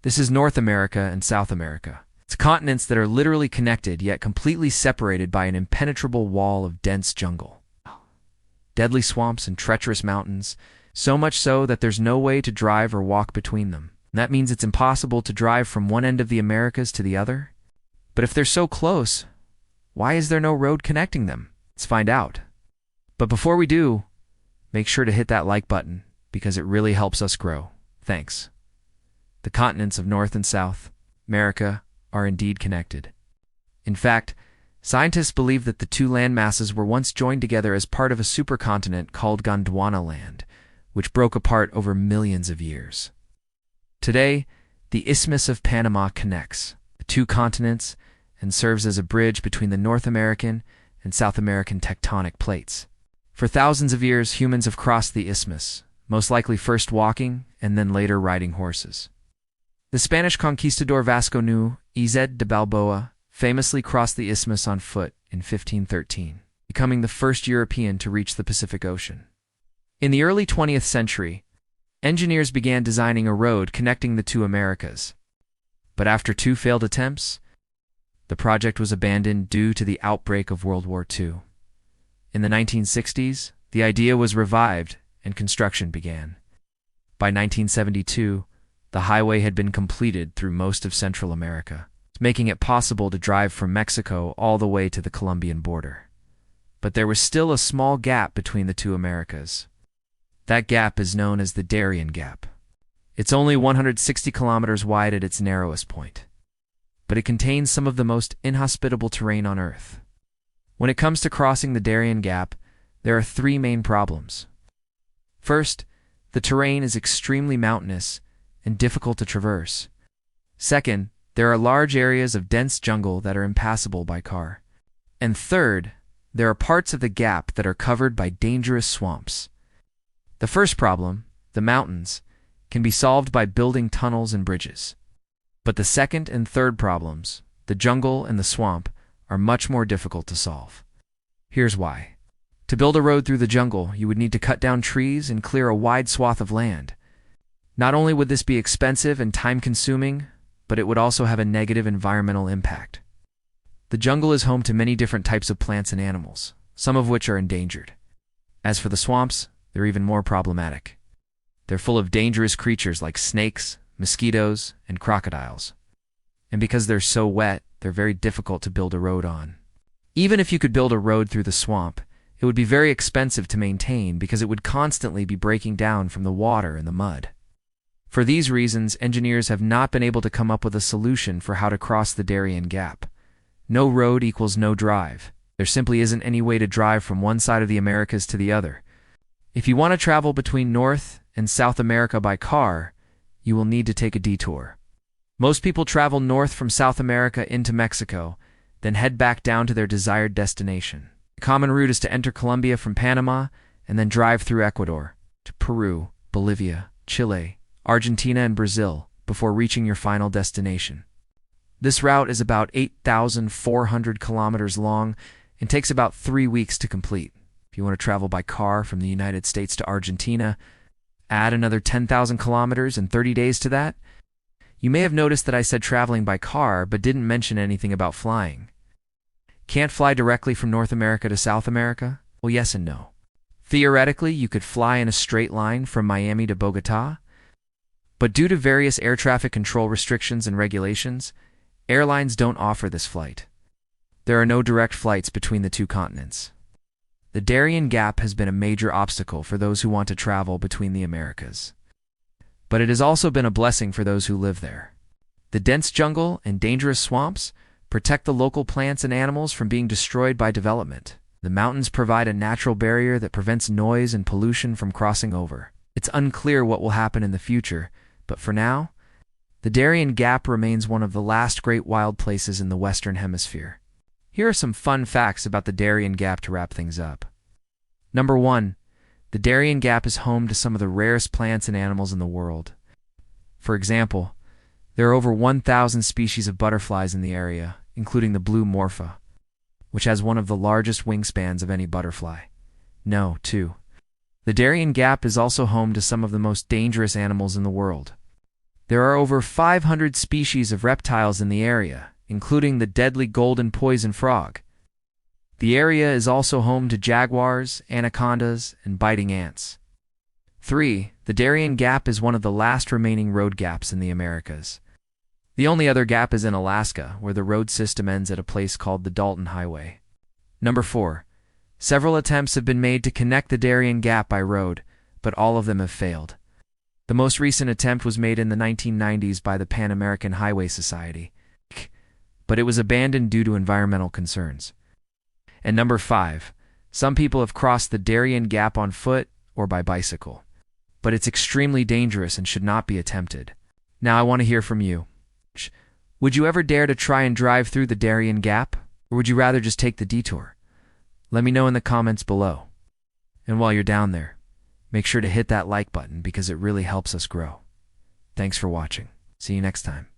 This is North America and South America. It's continents that are literally connected yet completely separated by an impenetrable wall of dense jungle. Deadly swamps and treacherous mountains, so much so that there's no way to drive or walk between them. That means it's impossible to drive from one end of the Americas to the other. But if they're so close, why is there no road connecting them? Let's find out. But before we do, make sure to hit that like button because it really helps us grow. Thanks. The continents of North and South America are indeed connected. In fact, scientists believe that the two landmasses were once joined together as part of a supercontinent called Gondwana land, which broke apart over millions of years. Today, the Isthmus of Panama connects the two continents and serves as a bridge between the North American and South American tectonic plates. For thousands of years, humans have crossed the isthmus, most likely first walking and then later riding horses. The Spanish conquistador Vasco de Balboa famously crossed the isthmus on foot in 1513, becoming the first European to reach the Pacific Ocean. In the early 20th century, engineers began designing a road connecting the two Americas. But after two failed attempts, the project was abandoned due to the outbreak of World War II. In the 1960s, the idea was revived and construction began. By 1972, the highway had been completed through most of Central America, making it possible to drive from Mexico all the way to the Colombian border. But there was still a small gap between the two Americas. That gap is known as the Darién Gap. It's only 160 kilometers wide at its narrowest point, but it contains some of the most inhospitable terrain on Earth. When it comes to crossing the Darién Gap, there are three main problems. First, the terrain is extremely mountainous and difficult to traverse. Second, there are large areas of dense jungle that are impassable by car. And third, there are parts of the gap that are covered by dangerous swamps. The first problem, the mountains, can be solved by building tunnels and bridges. But the second and third problems, the jungle and the swamp, are much more difficult to solve. Here's why. To build a road through the jungle, you would need to cut down trees and clear a wide swath of land. Not only would this be expensive and time-consuming, but it would also have a negative environmental impact. The jungle is home to many different types of plants and animals, some of which are endangered. As for the swamps, they're even more problematic. They're full of dangerous creatures like snakes, mosquitoes, and crocodiles. And because they're so wet, they're very difficult to build a road on. Even if you could build a road through the swamp, it would be very expensive to maintain because it would constantly be breaking down from the water and the mud. For these reasons, engineers have not been able to come up with a solution for how to cross the Darién Gap. No road equals no drive. There simply isn't any way to drive from one side of the Americas to the other. If you want to travel between North and South America by car, you will need to take a detour. Most people travel north from South America into Mexico, then head back down to their desired destination. The common route is to enter Colombia from Panama and then drive through Ecuador to Peru, Bolivia, Chile, Argentina, and Brazil before reaching your final destination. This route is about 8,400 kilometers long and takes about 3 weeks to complete. If you want to travel by car from the United States to Argentina, add another 10,000 kilometers and 30 days to that. You may have noticed that I said traveling by car but didn't mention anything about flying. Can't fly directly from North America to South America? Well, yes and no. Theoretically, you could fly in a straight line from Miami to Bogota, but due to various air traffic control restrictions and regulations, airlines don't offer this flight. There are no direct flights between the two continents. The Darién Gap has been a major obstacle for those who want to travel between the Americas. But it has also been a blessing for those who live there. The dense jungle and dangerous swamps protect the local plants and animals from being destroyed by development. The mountains provide a natural barrier that prevents noise and pollution from crossing over. It's unclear what will happen in the future, but for now, the Darién Gap remains one of the last great wild places in the Western Hemisphere. Here are some fun facts about the Darién Gap to wrap things up. Number 1. The Darién Gap is home to some of the rarest plants and animals in the world. For example, there are over 1,000 species of butterflies in the area, including the blue morpha, which has one of the largest wingspans of any butterfly. No, 2. The Darién Gap is also home to some of the most dangerous animals in the world. There are over 500 species of reptiles in the area, including the deadly golden poison frog. The area is also home to jaguars, anacondas, and biting ants. 3. The Darién Gap is one of the last remaining road gaps in the Americas. The only other gap is in Alaska, where the road system ends at a place called the Dalton Highway. Number 4. Several attempts have been made to connect the Darién Gap by road, but all of them have failed. The most recent attempt was made in the 1990s by the Pan American Highway Society, but it was abandoned due to environmental concerns. And number 5. Some people have crossed the Darién Gap on foot or by bicycle, but it's extremely dangerous and should not be attempted. Now I want to hear from you. Would you ever dare to try and drive through the Darién Gap, or would you rather just take the detour? Let me know in the comments below. And while you're down there, make sure to hit that like button because it really helps us grow. Thanks for watching. See you next time.